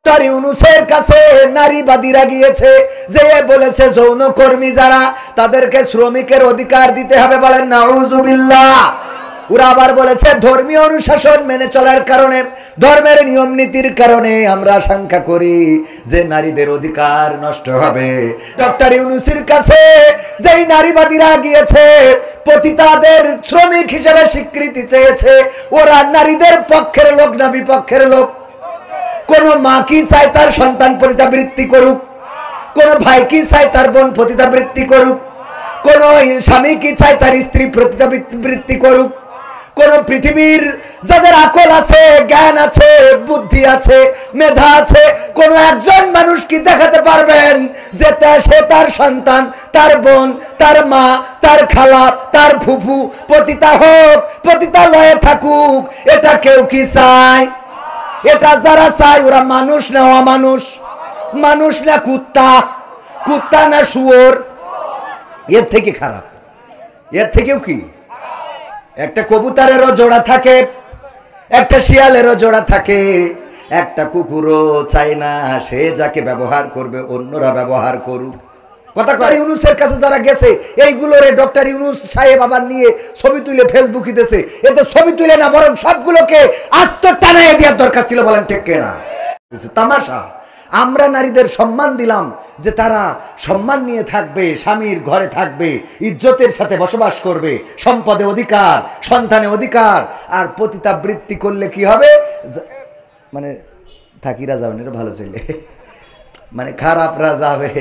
Doctor ইউনূসের কাছে নারীবাদীরা গিয়েছে, যে বলেছে যৌনকর্মী যারা তাদেরকে শ্রমিকের অধিকার দিতে হবে। বলেন নাউজুবিল্লাহ। ওরা আবার বলেছে ধর্মীয় অনুশাসন মেনে চলার কারণে, ধর্মের নিয়ম নীতির কারণে আমরা আশঙ্কা করি যে নারীদের অধিকার নষ্ট হবে। ডক্টর ইউনূসের কাছে যেই নারীবাদীরা গিয়েছে, পতিতাদের শ্রমিক হিসেবে স্বীকৃতি চেয়েছে, ওরা নারীদের পক্ষের লোক না বিপক্ষের লোক? কোন মা কি চায় তার সন্তান পতিতাবৃত্তি করুক? কোন ভাই কি চায় তার বোন পতিতাবৃত্তি করুক? কোন স্বামী কি চায় তার স্ত্রী পতিতাবৃত্তি করুক? কোন পৃথিবীর যাদের আকল আছে, জ্ঞান আছে, বুদ্ধি আছে, মেধা আছে, কোন একজন মানুষ কি দেখাতে পারবেন যে সে তার সন্তান, তার বোন, তার মা, তার খালা, তার ফুফু পতিতা হোক, পতিতালয়ে থাকুক? এটা কেউ কি চায়? এটা যারা চায় ওরা মানুষ না অমানুষ? মানুষ না কুত্তা? কুত্তা না শুয়োর? এর থেকে খারাপ, এর থেকেও কি? একটা কবুতরেরও জোড়া থাকে, একটা শিয়ালেরও জোড়া থাকে, একটা কুকুরও চায় না সে যাকে ব্যবহার করবে অন্যরা ব্যবহার করুক। কথা কয় ইউনূসের কাছে যারা গেছে, এইগুলোরে ডক্টর ইউনূস সাহেব আবার নিয়ে ছবি তুলে ফেসবুকে দিয়েছে। এতে ছবি তুলে না, বরং সবগুলোকে আত্মটানায় দেওয়ার দরকার ছিল। বলেন ঠিক কিনা? তামাশা। আমরা নারীদের সম্মান দিলাম যে তারা সম্মান নিয়ে থাকবে, স্বামীর ঘরে থাকবে, ইজ্জতের সাথে বসবাস করবে, সম্পদে অধিকার, সন্তানে অধিকার। আর পতিতাবৃত্তি করলে কি হবে? মানে থাকিরা যাবেন, এটা ভালো ছেলে, মানে খারাপরা যাবে।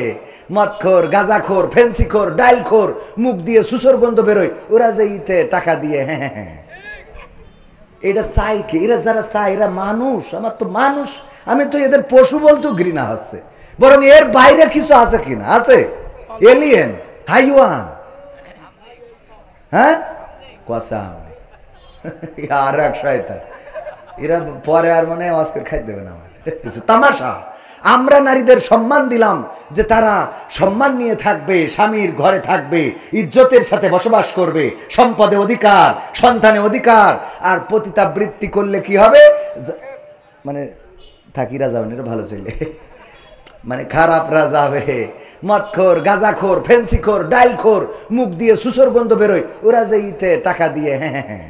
মদখোর, গাঁজাখোর, ফেন্সিখোর, ডাইলখোর, মুখ দিয়ে সুসর গন্ধ বেরোয়, ওরা যে ইতে টাকা দিয়ে হ্যাঁ হ্যাঁ। এটা চাই কি? এরা যারা চায় এরা মানুষ? আমার তো মানুষ, আমি তো এদের পশু বলতেও ঘৃণা হচ্ছে। বরং এর বাইরে কিছু আছে কিনা? আছে? এলিয়েন, হাইওয়ান, হ্যাঁ কসম। আর এক শয়তান, এরা পরে আর মনে আওয়াজ করে খাই দেবে না আমার। তামাশা। আমরা নারীদের সম্মান দিলাম যে তারা সম্মান নিয়ে থাকবে, স্বামীর ঘরে থাকবে, ইজ্জতের সাথে বসবাস করবে, সম্পদে অধিকার, সন্তানে অধিকার। আর পতিতাবৃত্তি করলে কি হবে? মানে থাকিরা যাবেন, এটা ভালো ছেলে, মানে খারাপরা যাবে। মদখোর, গাঁজাখোর, ফেন্সিখোর, ডাইলখোর, মুখ দিয়ে সুসর গন্ধ বেরোয়, ওরা যে ইতে টাকা দিয়ে হ্যাঁ হ্যাঁ।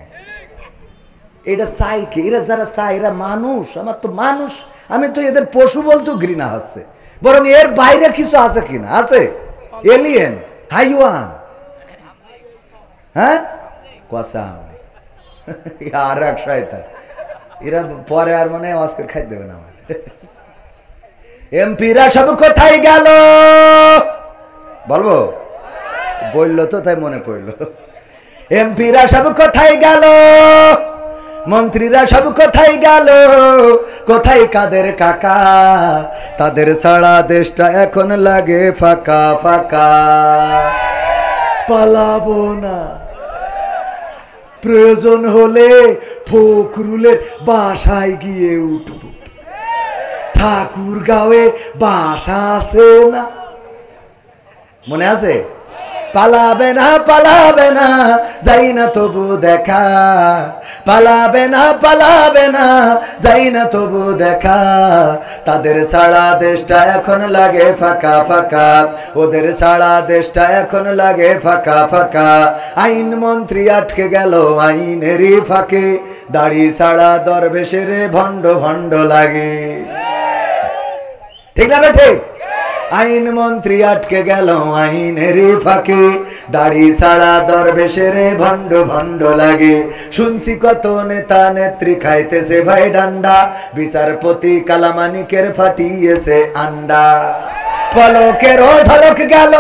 এটা চাই কি? এরা যারা চায় এরা মানুষ? আমার তো মানুষ, আমি তো এদের পশু বলতেও ঘৃণা হচ্ছে। বরং এর বাইরে কিছু আছে কিনা? আছে? এলিয়েন, হাইওয়ান, হ্যাঁ কসম। আর এক শয়তান, এরা পরে আর মনে আওয়াজ করে খাই দেবে না আমার। এমপিরা সব কোথায় গেল? বলবো? বললো তো তাই মনে পড়লো। এমপিরা সব কোথায় গেল? মন্ত্রীরা সব কোথায় গেল? কোথায় কাদের কাকা? তাদের সারা দেশটা এখন লাগে ফাঁকা ফাঁকা। পালাবো না, প্রয়োজন হলে ফখরুলের বাসায় গিয়ে উঠব। ঠাকুরগাঁওয়ে বাসা আছে না? মনে আছে? পালাবে না, পালাবে না, যাই না তবু দেখা। পালাবে না, পালাবে না, যাই না তবু দেখা। তাদের সারা দেশটা এখন লাগে ফাঁকা ফাঁকা, ওদের সারা দেশটা এখন লাগে ফাঁকা ফাঁকা। আইন মন্ত্রী আটকে গেল আইনেরই ফাঁকে, দাড়ি ছাড়া দরবেশের ভণ্ড ভণ্ড লাগে। ঠিক না ঠিক? আইন মন্ত্রী আটকে গেল আইনের ফাঁকে, দাড়ি ছাড়া দরবেশের ভণ্ড ভণ্ড লাগে। শুনছি কত নেতা নেত্রী খাইতেছে ভাই ডান্ডা, বিচারপতি কালামানিকের ফাটিয়েছে আন্ডা। পলকের ঝলক গেল,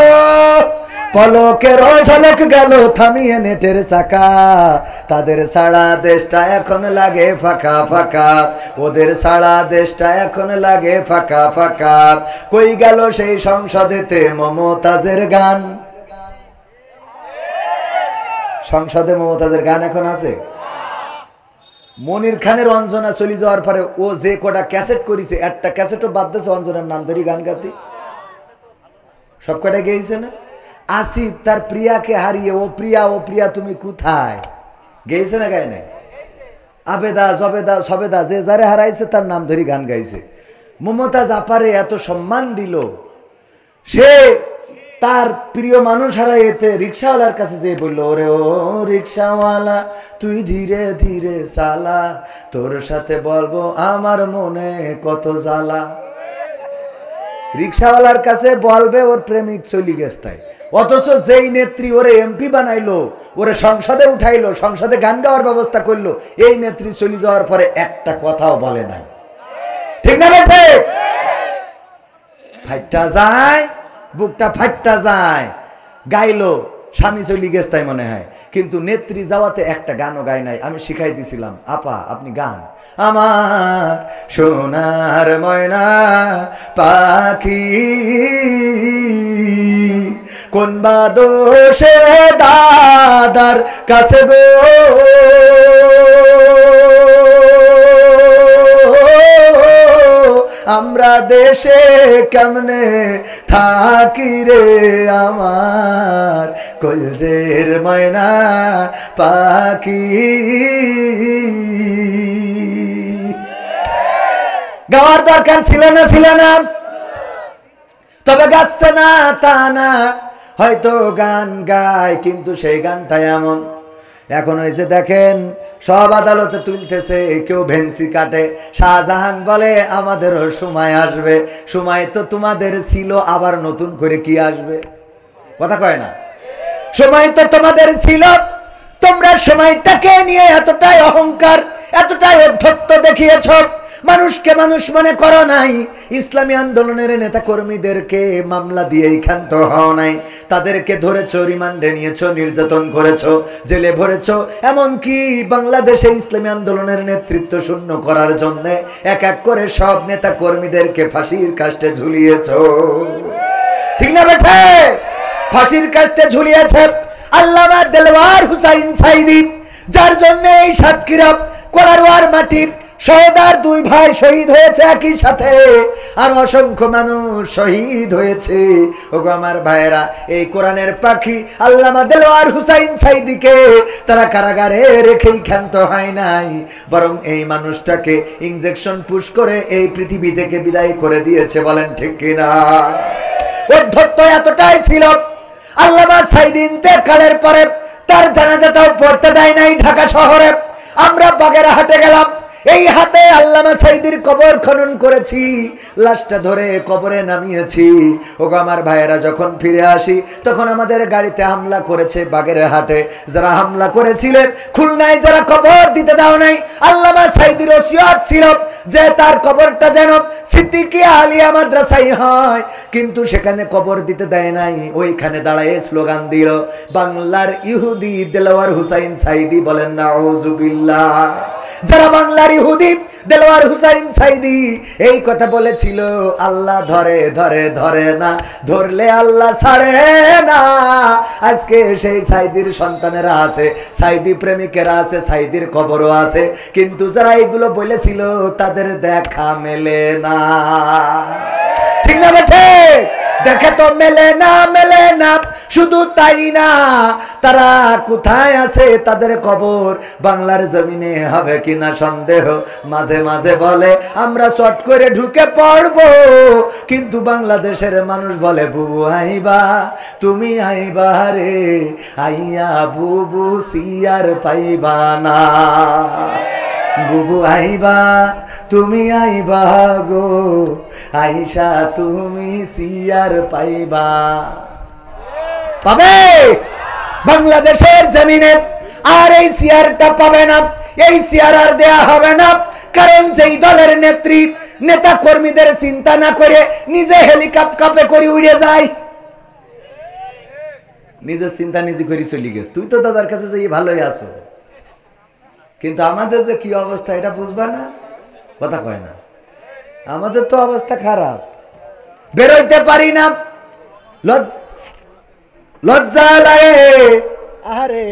পলকের ঝলক গেল থামিয়ে নেটের চাকা। তাদের সারা দেশটা এখন লাগে ফাঁকা ফাঁকা, ওদের সারা দেশটা এখন লাগে ফাঁকা ফাঁকা। কই গেল সেই সংসদেতে মমতাজের গান? সংসদে মমতাজের গান এখন আছে? মনির খানের অঞ্জনা চলে যাওয়ার পরে ও যে কটা ক্যাসেট করেছে, একটা ক্যাসেটও বাদ দিয়েছে অঞ্জনার নাম ধরি গান গাতে। সব কটা গেয়েছে না? আসিফ তার প্রিয়াকে হারিয়ে ও প্রিয়া ও প্রিয়া তুমি কোথায় গেয়েছে না? গায় নাই? আবেদা জবেদা সবেদা যে যারে হারাইছে তার নাম ধরি গান গাইছে। মমতাজ আপারে এত সম্মান দিল, সে তার প্রিয় মানুষ হারাইতে রিক্সাওয়ালার কাছে যেয়ে বলল, ওরে ও রিক্সাওয়ালা তুই ধীরে ধীরে চালা, তোর সাথে বলবো আমার মনে কত জ্বালা। রিক্সাওয়ালার কাছে বলবে ওর প্রেমিক চলি গেছে, অথচ যেই নেত্রী ওরে এমপি বানাইলো, ওরে সংসদে উঠাইলো, সংসদে গান গাওয়ার ব্যবস্থা করলো, এই নেত্রী চলে যাওয়ার পরে একটা কথাও বলে নাই। ঠিক না বেঠে? ফাইটটা যায়, বুকটা ফাইটটা যায়, গাইলো, স্বামী চলি গেছে তাই মনে হয়, কিন্তু নেত্রী যাওয়াতে একটা গানও গায় নাই। আমি শিখাই দিছিলাম, আপা আপনি গান, আমার সোনার ময়না পাখি কোন বা দোষে দাদার কাছে গো আমরা দেশে কেমনে থাকি রে আমার কলজের ময়না পাখি। গাওয়ার দরকার ছিল না, ছিল না? তবে গাচ্ছে না তা না, হয়তো গান গায়, কিন্তু সেই গানটা এমন এখন হয়েছে দেখেন সব আদালতে তুলতেছে, কেউ ভেন্সি কাটে। শাহজাহান বলে আমাদেরও সময় আসবে, সময় তো তোমাদের ছিল, আবার নতুন করে কি আসবে? কথা কয় না? সময় তো তোমাদের ছিল, তোমরা সময়টাকে নিয়ে এতটাই অহংকার, এতটাই অধ্যত্ত দেখিয়েছ, মানুষকে মানুষ মনে করো নাই। ইসলামী আন্দোলনের নেতা কর্মীদেরকে মামলা দিয়ে ক্ষান্ত হও নাই, তাদেরকে ধরেছো, রিমান্ডে নিয়েছো, নির্যাতন করেছো, জেলে ভরেছো, এমনকি বাংলাদেশে ইসলামী আন্দোলনের নেতৃত্ব শূন্য করার জন্য এক এক করে সব নেতা কর্মীদেরকে ফাঁসির কাস্টে ঝুলিয়েছো। ঠিক না বেঠে? ফাঁসির কাস্টে ঝুলিয়েছে আল্লামা দেলওয়ার হুসাইন সাইদি, যার জন্য এই সাতক্ষীরা কোলারওয়ার মাটির সহদার দুই ভাই শহীদ হয়েছে একই সাথে, আর অসংখ্য মানুষ শহীদ হয়েছে। ওগো আমার ভাইয়েরা, এই কোরআনের পাখি আল্লামা দেলওয়ার হুসাইন সাইদিকে তারা কারাগারে রেখেই ক্ষান্ত হয় নাই, বরং এই মানুষটাকে ইনজেকশন পুশ করে এই পৃথিবী থেকে বিদায় করে দিয়েছে। বলেন ঠিক কিনা? অধ্যত্ত এতটাই ছিল, আল্লামা সাইদি ইন্তেকালের পরে তার জানাজাটাও পড়তে দেয় নাই ঢাকা শহরে। আমরা বাগেরহাটে গেলাম, এই হাতে আল্লামা সাইদির কবর খনন করেছি, লাশটা ধরে কবরে নামিয়েছি। ওগো আমার ভাইয়েরা, যখন ফিরে আসি তখন আমাদের গাড়িতে হামলা করেছে বাগেরহাটে। যারা হামলা করেছিলেন, খুলনায় যারা কবর দিতে দাও নাই, আল্লামা সাইদির ওসিয়ত ছিল যে তার কবরটা যেন সিদ্দিকিয়া আলিয়া মাদ্রাসায় হয়, কিন্তু সেখানে কবর দিতে দেয় নাই। ওইখানে দাঁড়ায় স্লোগান দিল, বাংলার ইহুদি দেলওয়ার হুসাইন সাইদি। বলেন নাউজুবিল্লাহ। যারা বাংলার ইহুদি দেলওয়ার হুসাইন সাইদি এই কথা বলেছিল, আল্লাহ ধরে ধরে ধরে না, ধরলে আল্লাহ ছাড়ে না। আজকে সেই সাইদির সন্তানেরা আছে, সাইদি প্রেমিকেরা আছে, সাইদির কবরও আছে, কিন্তু যারা এইগুলো বলেছিল তাদের দেখা মেলে না। ঠিক না বেঠে? দেখে তো মেলে না, মেলে না। শুধু তাই না, তারা কোথায় আছে, তাদের কবর বাংলার জমিনে হবে কিনা সন্দেহ। মাঝে মাঝে বলে আমরা চট করে ঢুকে পড়বো, কিন্তু বাংলাদেশের মানুষ বলে বুবু আইবা, তুমি আইবা রে, আইয়া বুবু সিয়ার পাইবা না। বুবু আইবা, তুমি আইবা গো, আইসা তুমি সিয়ার পাইবা। পাবে বাংলাদেশের জমিনে, আর এই সিয়ারটা পাবে না, এই সিয়ার আর দেয়া হবে না। কারণ যেই দলের নেত্রী নেতা কর্মীদের চিন্তা না করে নিজে হেলিকপ্টারে করে উড়ে যায়, নিজের চিন্তা নিজে করে চলে গেছে। তুই তো দাদার কাছে যে ভালোই আছো, কিন্তু আমাদের যে কি অবস্থা এটা বুঝবা না। কথা কয় না? আমাদের তো অবস্থা খারাপ, বেরোইতে পারি না, লজ্জা লাগে। আরে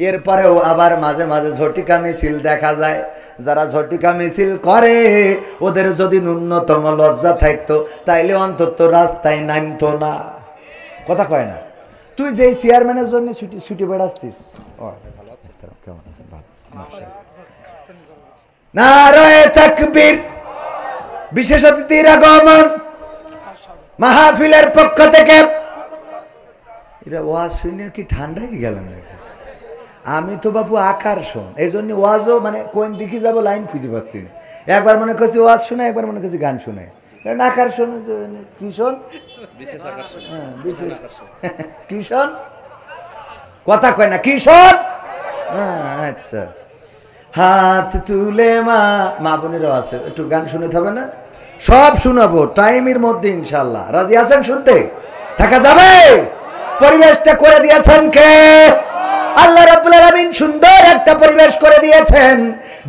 এরপরেও আবার মাঝে মাঝে ঝটিকা মিছিল দেখা যায়। যারা ঝটিকা মিছিল করে, ওদের যদি ন্যূনতম লজ্জা থাকতো তাইলে অন্তত রাস্তায় নামতো না। কথা কয় না? তুই যে চেয়ারম্যানের জন্য ছুটি বেড়াচ্ছিস, কেমন আছে? নারায়ে তাকবীর, বিশেষ অতিথির আগমন মাহফিলের পক্ষ থেকে। এরা ওয়াজ শুনে কি ঠান্ডাই গেলাম নাকি? আমি তো বাবু আকর্ষণ, এই জন্য ওয়াজও মানে কোন দিকে যাবো লাইন খুঁজে পাচ্ছি না। একবার মনে করছি ওয়াজ শুনে, একবার মনে করছি গান শুনে। আকর্ষণ কি শোন, কি শোন, কথা কয় না, কি শোন। আচ্ছা, হাত তুলে মা, মা বোনেরও আছে, একটু গান শুনতে হবে না? সব শোনাবো টাইমের মধ্যে ইনশাল্লাহ। রাজি আছেন শুনতে? থাকা যাবে? পরিবেশটা করে দিয়েছেন কে? আল্লাহ রাব্বুল আলামিন সুন্দর একটা পরিবেশ করে দিয়েছেন।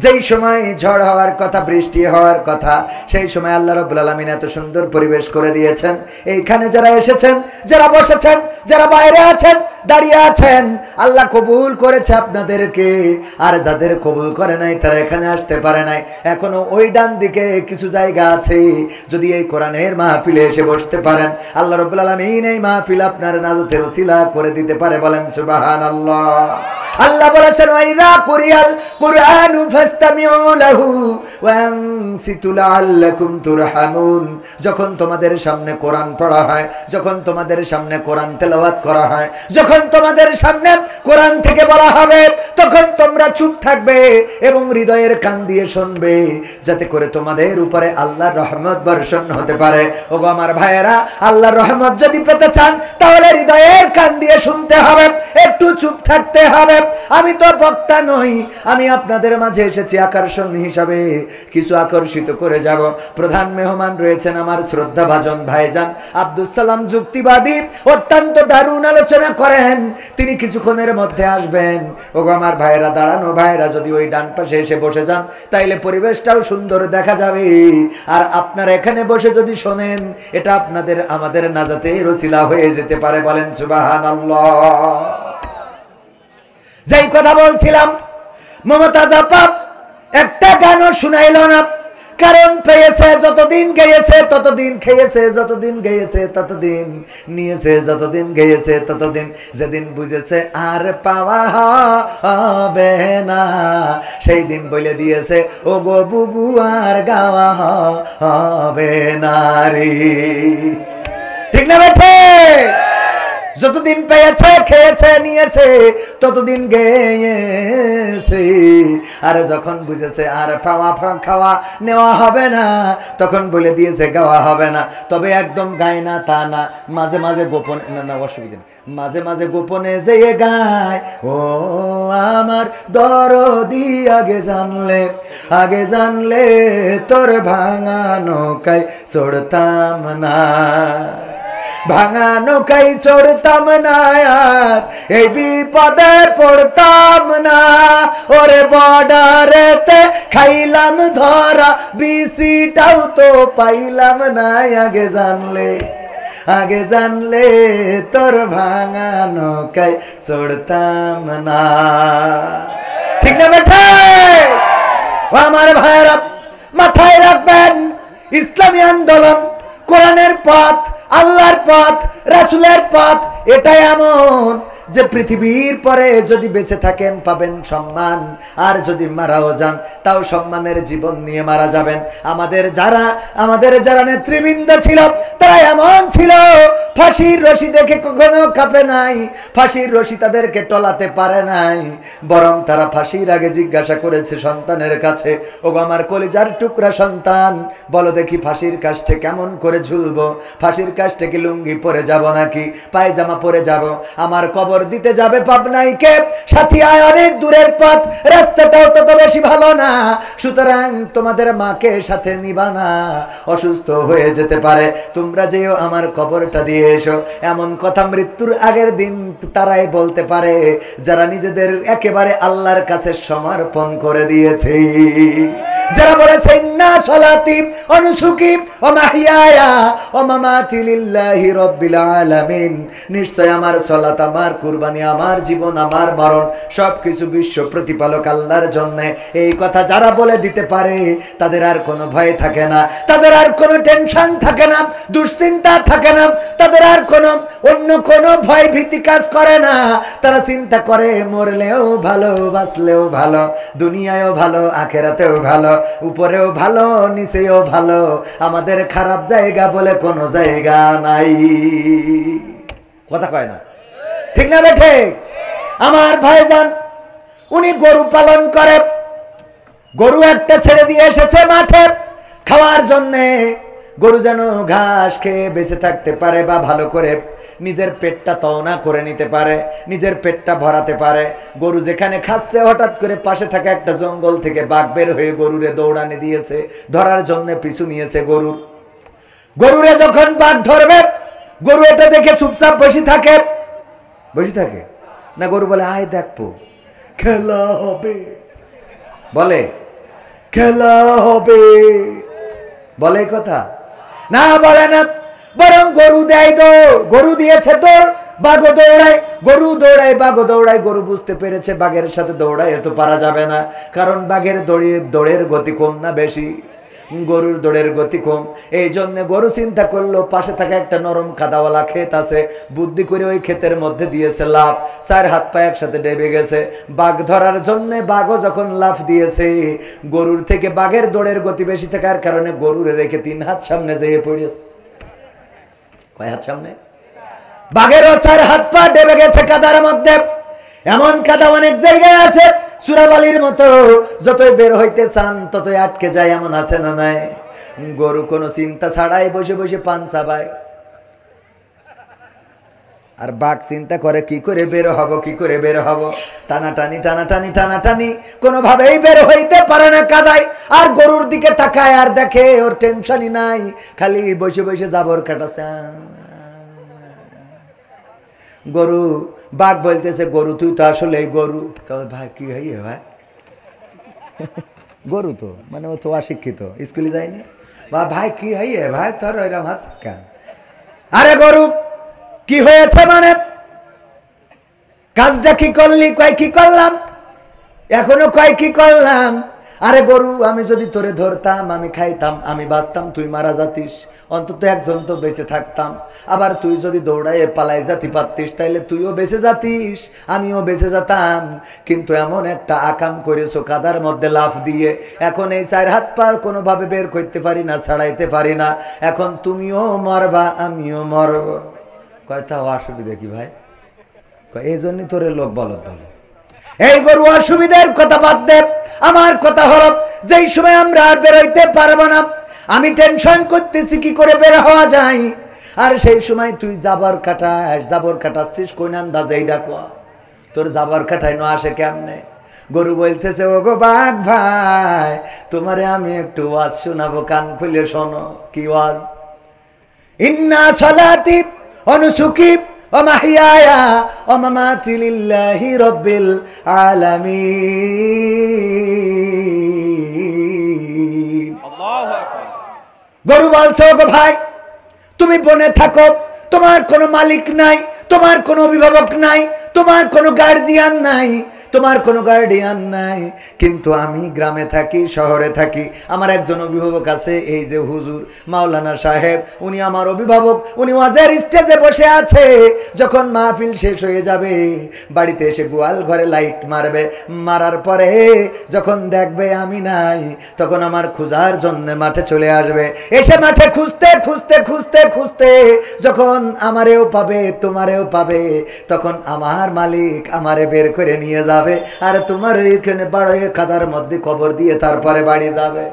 যেই সময় ঝড় হওয়ার কথা, বৃষ্টি হওয়ার কথা, সেই সময় আল্লাহ রাব্বুল আলামিন এত সুন্দর পরিবেশ করে দিয়েছেন। এইখানে যারা এসেছেন, যারা বসেছেন, যারা বাইরে আছেন, দাঁড়িয়ে আছেন, আল্লাহ কবুল করেছে আপনাদেরকে। আর যাদের কবুল করে নাই তারা এখানে আসতে পারে নাই। এখনো ওই ডান দিকে কিছু জায়গা আছে, যদি এই কোরআনের মাহফিলে এসে বসতে পারেন, আল্লাহ রাব্বুল আলামিন এই মাহফিল আপনার নাজাতের ওসিলা করে দিতে পারে। বলেন সুবহানাল্লাহ। আল্লাহ বলেছেন ওয়াইযা কুরিয়াল কুরআনু ফাসতামিউ লাহু ওয়া আনসিতু লাআল্লাকুম তুরহামুন। যখন তোমাদের সামনে কোরআন পড়া হয়, যখন তোমাদের সামনে কোরআন তেলাওয়াত করা হয়, যখন তোমাদের সামনে কোরআন থেকে বলা হবে, তখন তোমরা চুপ থাকবে এবং হৃদয়ের কান দিয়ে শুনবে, যাতে করে তোমাদের উপরে আল্লাহর রহমত বর্ষণ হতে পারে। ওগো আমার ভাইয়েরা, আল্লাহর রহমত যদি পেতে চান তাহলে হৃদয়ের কান দিয়ে শুনতে হবে, একটু চুপ থাকতে হবে। আমি তো বক্তা নই, আমি আপনাদের মাঝে এসেছি আকর্ষণ হিসাবে, কিছু আকর্ষিত করে যাব। প্রধান মেহমান রয়েছেন আমার শ্রদ্ধাভাজন ভাইজান আব্দুল সালাম যুক্তিবাদী, অত্যন্ত দারুণ আলোচনা করেন, তিনি কিছুক্ষণের মধ্যে আসবেন। ওগো আমার ভাইয়েরা, দাঁড়ানো ভাইয়েরা যদি ওই ডান পাশে এসে বসে যান তাইলে পরিবেশটাও সুন্দর দেখা যাবে। আর আপনারা এখানে বসে যদি শোনেন, এটা আপনাদের আমাদের নাজাতের ওসিলা হয়ে যেতে পারে। বলেন সুবহানাল্লাহ। যেই কথা বলছিলাম, মমতাজ আপা একটা গানও শুনাইল না, কারণ পেয়েছে যতদিন গেয়েছে ততদিন খেয়েছে, যতদিন গেয়েছে ততদিন নিয়েছে, যতদিন গেয়েছে ততদিন, যেদিন বুঝেছে আর পাওয়া হবে না সেই দিন বলে দিয়েছে ও গো বুবু আর গাওয়া হবে না রে। ঠিক না বেঠে? যতদিন পেয়েছে, খেয়েছে, নিয়েছে, ততদিন গেয়েছে। আর যখন বুঝেছে আর পাওয়া খাওয়া নেওয়া হবে না, তখন বলে দিয়েছে গাওয়া হবে না। তবে একদম গায় না তা না, মাঝে মাঝে গোপনে, না অসুবিধা নেই, মাঝে মাঝে গোপনে যেয়ে গায় ও আমার দরদি আগে জানলে তোর ভাঙা নৌকায় চড়তাম না, ভাঙা নৌকায় চড়তাম না, আর এই বিপদে পড়তাম না। ওরে বর্ডারেতে খাইলাম ধরা, বিসিটাও তো পাইলাম না। আগে জানলে তোর ভাঙা নৌকায় চড়তাম না। ঠিক না বেঠা? আমার ভাইয়েরা মাথায় রাখবেন, ইসলামী আন্দোলন, কোরআনের পথ, আল্লাহর পথ, রাসূলের পথ, এটাই এমন যে পৃথিবীর পরে যদি বেঁচে থাকেন পাবেন সম্মান, আর যদি মারাও যান তাও সম্মানের জীবন নিয়ে মারা যাবেন। আমাদের যারা নেতৃবৃন্দ ছিল তারা এমন ছিল, ফাঁসির রশি দেখে কখনো কাঁপে নাই, ফাঁসির রশি তাদেরকে টলাতে পারে নাই, বরং তারা ফাঁসির আগে জিজ্ঞাসা করেছে সন্তানের কাছে, ওগো আমার কলিজার টুকরা সন্তান, বলো দেখি ফাঁসির কাষ্ঠে কেমন করে ঝুলবো, ফাঁসির কাষ্ঠে কি লুঙ্গি পরে যাব নাকি পায়জামা পরে যাব, আমার কবর দিতে যাবে পাবনাই কে, সাথিয়ায় অনেক দূরের পথ, রাস্তাটাও তত বেশি ভালো না, সুতরাং তোমাদের মাকে সাথে নিবা না, অসুস্থ হয়ে যেতে পারে, তোমরা যেও আমার কবরটা দিয়ে এসো। এমন কথা মৃত্যুর আগের দিন তারাই বলতে পারে যারা নিজেদের একেবারে আল্লাহর কাছে সমর্পণ করে দিয়েছে, যারা বলেছে ইন্না সলাতি ওয়া নুসুকি ওয়া মাহইয়ায়া ওয়া মামাতি লিল্লাহি রাব্বিল আলামিন, নিশ্চয় আমার সালাত, আমার কুরবানি, আমার জীবন, আমার মরণ সবকিছু বিশ্ব প্রতিপালক আল্লাহর জন্য। এই কথা যারা বলে দিতে পারে তাদের আর কোনো ভয় থাকে না, তাদের আর কোনো টেনশন থাকে না, দুশ্চিন্তা থাকে না, তাদের আর কোনো অন্য কোনো ভয় ভীতি কাজ করে না। তারা চিন্তা করে মরলেও ভালো, বাঁচলেও ভালো, দুনিয়ায়ও ভালো, আখেরাতেও ভালো, উপরেও ভালো, নিচেও ভালো, আমাদের খারাপ জায়গা বলে কোনো জায়গা নাই। কথা কয় না, ঠিক না বেঠে? আমার ভাইজান উনি গরু পালন করে, গরু একটা ছেড়ে দিয়ে এসেছে মাঠে খাওয়ার জন্যে। গরু যেন ঘাস খেয়ে বেঁচে থাকতে পারে বা ভালো করে নিজের পেটটা তওনা করে নিতে পারে, নিজের পেটটা ভরাতে পারে। গরু যেখানে খাচ্ছে, হঠাৎ করে পাশে থাকা একটা জঙ্গল থেকে বাঘ বের হয়ে গরুরে দৌড়ানি দিয়েছে, ধরার জন্য পিছু নিয়েছে গরুরে যখন বাঘ ধরবে, গরু এটা দেখে চুপচাপ বসে থাকে না, গরু বলে আয় দেখবো, খেলা হবে, বলে খেলা হবে, বলে কথা না, বলে না, বরং গরু দেয় দৌড়, গরু দিয়েছে দৌড়, বাঘও দৌড়ায়, গরু দৌড়ায়, বাঘও দৌড়ায়। গরু বুঝতে পেরেছে বাঘের সাথে দৌড়ায় এত পারা যাবে না, কারণ বাঘের দৌড়ের গতি কম না বেশি, গরুর দৌড়ের গতি কম। এই জন্য গরু চিন্তা করলো পাশে থাকা একটা নরম কাদাওয়ালা ক্ষেত আছে, বুদ্ধি করে ওই ক্ষেতের মধ্যে দিয়েছে লাফ, 4 হাত পা একসাথে ডেবে গেছে বাঘ ধরার জন্য। বাঘও যখন লাফ দিয়েছে, গরুর থেকে বাঘের দৌড়ের গতি বেশি থাকার কারণে গরুরে রেখে 3 হাত সামনে যেয়ে পড়েছে। কয় হাত সামনে? বাঘেরও 4 হাত পা ডেবে গেছে কাদার মধ্যে। এমন কাদা অনেক জায়গায় আছে সুরাবালির মতো, যতই বের হইতে চান ততই আটকে যায়, এমন আছে না নাই? গরু কোনো চিন্তা ছাড়াই বসে বসে পান চাবায়, আর বাঘ চিন্তা করে কি করে বের হব, কি করে বের হব, টানাটানি কোনোভাবেই বের হইতে পারে না কাদায়। আর গরুর দিকে তাকায় আর দেখে ওর টেনশনই নাই, খালি বসে বসে জাবর কাটাছে। গরু, বাঘ বলতেছে গরু তুই তো আসলে গরু। তবে ভাই কি হইয়ে ভাই, গরু তো মানে ও তো অশিক্ষিত, স্কুলে যায়নি, বা ভাই কি হইয়ে ভাই তোর ওইরকম হাস কেন? আরে গরু কি হয়েছে মানে, কাজটা কি করলি? কয় কি করলাম, এখনো কয় কি করলাম। আরে গরু, আমি যদি তোরে ধরতাম, আমি খাইতাম, আমি বাঁচতাম, তুই মারা যাতিস, অন্তত একজন তো বেঁচে থাকতাম। আবার তুই যদি দৌড়াইয়ে পালাই যাতি পারতিস, তাইলে তুইও বেঁচে যাতিস, আমিও বেঁচে যেতাম। কিন্তু এমন একটা আকাম করেছো কাদার মধ্যে লাফ দিয়ে, এখন এই 4 হাত পা কোনোভাবে বের করতে পারি না, ছাড়াইতে পারি না। এখন তুমিও মরবা, আমিও মরব। কয়টা অসুবিধা কি ভাই? এই জন্যই তোরে লোক বলত বলে। এই গরু অসুবিধার কথা বাদ দে, আমার কথা হলো যেই সময় আমরা আর বেরোইতে পারবো না, আমি টেনশন করতেছি কি করে বের হওয়া যায়। আর সেই সময় তুই জাবর কাটাচ্ছিস কোন আন্দাজে? এইটা কো তোর জাবর কাটাই না আসে কেমনে? গরু বলতেছে ও গো বাঘ ভাই, তোমারে আমি একটু ওয়াজ শোনাবো, কান খুলে শোনো। কি ওয়াজ? ইন্না সালাতি ওয়া নুসুকি ওয়া মাহইয়ায়া ওয়া মামাতি লিল্লাহি রাব্বিল আলামিন। আল্লাহু আকবার। গরু বলছে ও গো ভাই, তুমি বনে থাকো, তোমার কোনো মালিক নাই, তোমার কোনো অভিভাবক নাই, তোমার কোনো গার্জিয়ান নাই, তোমার কোনো গার্ডিয়ান নাই। কিন্তু আমি গ্রামে থাকি, শহরে থাকি, আমার একজন অভিভাবক আছে, এই যে হুজুর মাওলানা সাহেব, উনি আমার অভিভাবক। উনি ওয়াজের স্টেজে বসে আছে, যখন মাহফিল শেষ হয়ে যাবে বাড়িতে এসে গোয়াল ঘরে লাইট মারবে, মারার পরে যখন দেখবে আমি নাই, তখন আমার খোঁজার জন্য মাঠে চলে আসবে। এসে মাঠে খুঁজতে খুঁজতে খুঁজতে খুঁজতে যখন আমারেও পাবে, তোমারেও পাবে, তখন আমার মালিক আমারে বের করে নিয়ে যাবে, আর তোমার এইখানে বাড়িয়ে কাদার মধ্যে কবর দিয়ে তারপরে বাড়ি যাবে।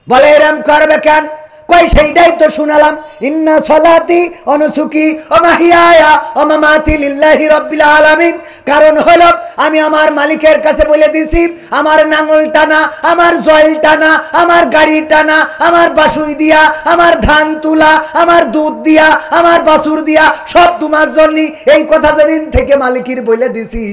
বলে এরম করবে কেন? কই সেইটাই তো শুনালাম, ইন্না সালাতি ওয়া নুসুকি ওয়া মাহইয়ায়া ওয়া মামাতি লিল্লাহি রাব্বিল আলামিন। কারণ হলো আমি আমার মালিকের কাছে বলে দিছি, আমার নাঙল টানা, আমার জল টানা, আমার গাড়ি টানা, আমার বাসুই দিয়া, আমার ধান তুলা, আমার দুধ দিয়া, আমার বাছুর দিয়া সব তোমার জন্য। এই কথা যেদিন থেকে মালিকের বলে দিছি,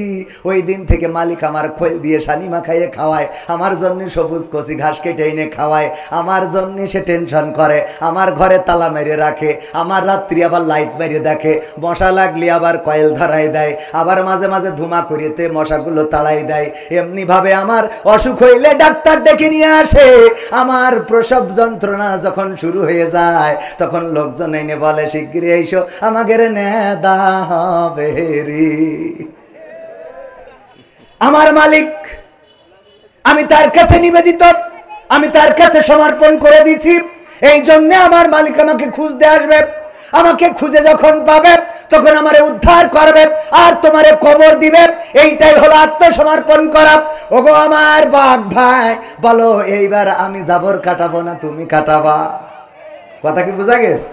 ওই দিন থেকে মালিক আমার খোল দিয়ে সানি মাখাইয়ে খাওয়ায়, আমার জন্য সবুজ কচি ঘাস কেটে এনে খাওয়ায়, আমার জন্য সে টেনশন করে পারে, আমার ঘরে তালা মেরে রাখে, আমার রাত্রি আবার লাইট মেরে দেখে, মশা লাগলে আবার কয়েল ধরাই দেয়, আবার মাঝে মাঝে ধুমা করিতে মশাগুলো তাড়াই দেয়। এমনি ভাবে আমার অসুখ হইলে ডাক্তার ডেকে নিয়ে আসে। আমার প্রসব যন্ত্রণা যখন শুরু হয়ে যায় তখন লোকজন এনে বলে শিগগিরই এসো, আমাদের নেদা হবে রে। আমার মালিক, আমি তার কাছে নিবেদিত, আমি তার কাছে সমর্পণ করে দিছি। এই জন্য আমার মালিক আমাকে খুঁজতে আসবে, আমাকে খুঁজে যখন পাবে তখন আমারে উদ্ধার করবে আর তোমারে কবর দিবে। এইটাই হলো আত্মসমর্পণ করা। ওগো আমার বাঘ ভাই, বলো এইবার আমি জাবর কাটাবো না তুমি কাটাবা? কথা কি বোঝা গেছে?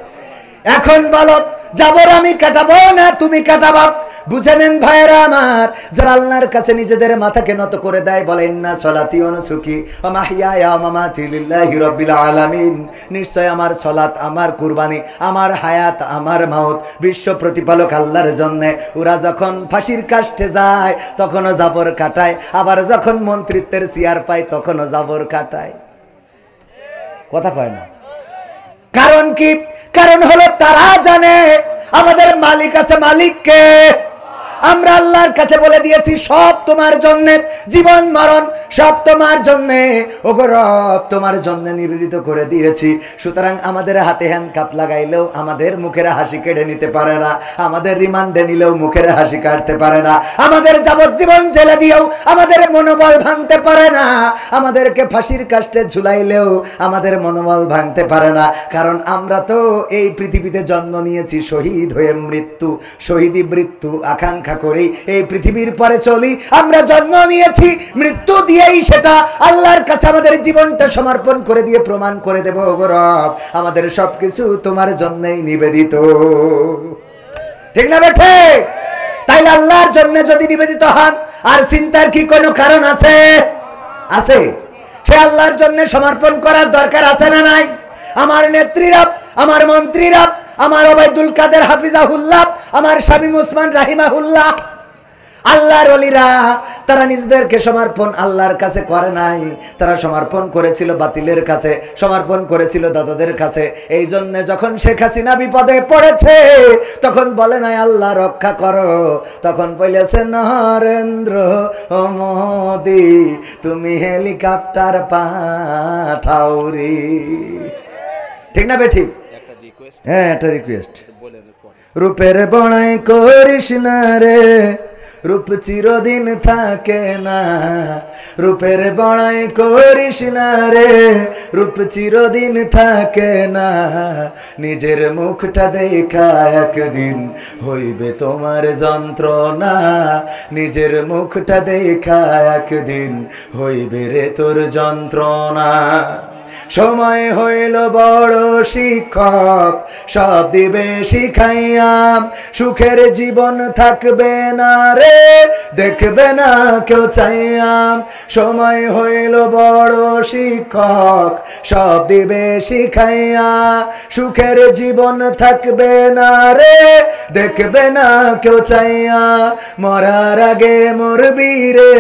এখন বলো, জাবর আমি কাটাবো না তুমি কাটাবা? বুঝে নেন ভাইরা আমার, যারা আল্লাহর কাছে নিজেদের মাথাকে নত করে দেয়, বলেন না সলাতি ওয়া নুসুকি ওয়া মাহইয়ায়া ওয়া মামাতি লিল্লাহি রাব্বিল আলামিন। নিশ্চয় আমার সলাত, আমার কুরবানি, আমার হায়াত, আমার মাউত বিশ্ব প্রতিপালক আল্লাহর জন্য। ওরা যখন ফাঁসির কাষ্ঠে যায় তখনও জাবর কাটায়, আবার যখন মন্ত্রিত্বের চেয়ার পায় তখনও জাবর কাটায়। কথা কয় না? কারণ কি? কারণ হলো তারা জানে আমাদের মালিক আছে। মালিককে আমরা আল্লাহর কাছে বলে দিয়েছি সব তোমার জন্য, জীবন মরণ সব তোমার জন্য, ওগো রব তোমার জন্য নিবেদিত করে দিয়েছি। সুতরাং আমাদের হাতে হ্যান্ডকাপ লাগাইলেও আমাদের মুখের হাসি কেড়ে নিতে পারে না, আমাদের রিমান্ডে নিলেও মুখের হাসি কাটতে পারে না, আমাদের যাবজ্জীবন জেলে দিয়েও আমাদের মনোবল ভাঙতে পারে না, আমাদেরকে ফাঁসির কাষ্ঠে ঝুলাইলেও আমাদের মনোবল ভাঙতে পারে না। কারণ আমরা তো এই পৃথিবীতে জন্ম নিয়েছি শহীদ হয়ে, মৃত্যু শহীদি মৃত্যু আকাঙ্ক্ষা করি এই পৃথিবীর পরে চলি। আমরা জন্ম নিয়েছি মৃত্যু দিয়েই, সেটা আল্লাহর কাছে আমাদের জীবনটা সমর্পণ করে দিয়ে প্রমাণ করে দেব, ওগো রব আমাদের সবকিছু তোমার জন্যই নিবেদিত। ঠিক না বেঠে? তাইলে আল্লাহর জন্য যদি নিবেদিত হন, আর চিন্তার কি কোনো কারণ আছে? আছে। সে আল্লাহর জন্য সমর্পণ করার দরকার আছে না নাই? আমার নেত্রীরা, আমার মন্ত্রীরা, আমার ওবায়দুল কাদের হাফিজাহুল্লাহ, আমার শামীম ওসমান রাহিমাহুল্লাহ, আল্লাহর ওলিরা, তারা নিজেদেরকে সমর্পণ আল্লাহর কাছে করে নাই, তারা সমর্পণ করেছিল বাতিলের কাছে, সমর্পণ করেছিল দাদাদের কাছে। এই জন্য যখন শেখ হাসিনা বিপদে পড়েছে তখন বলে নাই আল্লাহ রক্ষা করো, তখন বলেছে নরেন্দ্র মোদি তুমি হেলিকপ্টার পাঠাও রে। ঠিক না বে? ঠিক? হ্যাঁ, একটা রিকোয়েস্ট। রূপের বড়াই করিস না রে, রূপ চিরদিন থাকে না। রূপের বড়াই করিস না রে, রূপ চিরদিন থাকে না। নিজের মুখটা দেখা একদিন হইবে তোমার যন্ত্রণা, নিজের মুখটা দেখা একদিন হইবে রে তোর যন্ত্রণা। সময় হইল বড় শিক্ষক, সব দিবে শিখাইয়াম, সুখের জীবন থাকবে না রে, দেখবে না কেউ চাইয়াম। সময় হইল বড় শিক্ষক, সব দিবে শিখাইয়া, সুখের জীবন থাকবে না রে, দেখবে না কেউ চাইয়া। মরার আগে মরবি রে।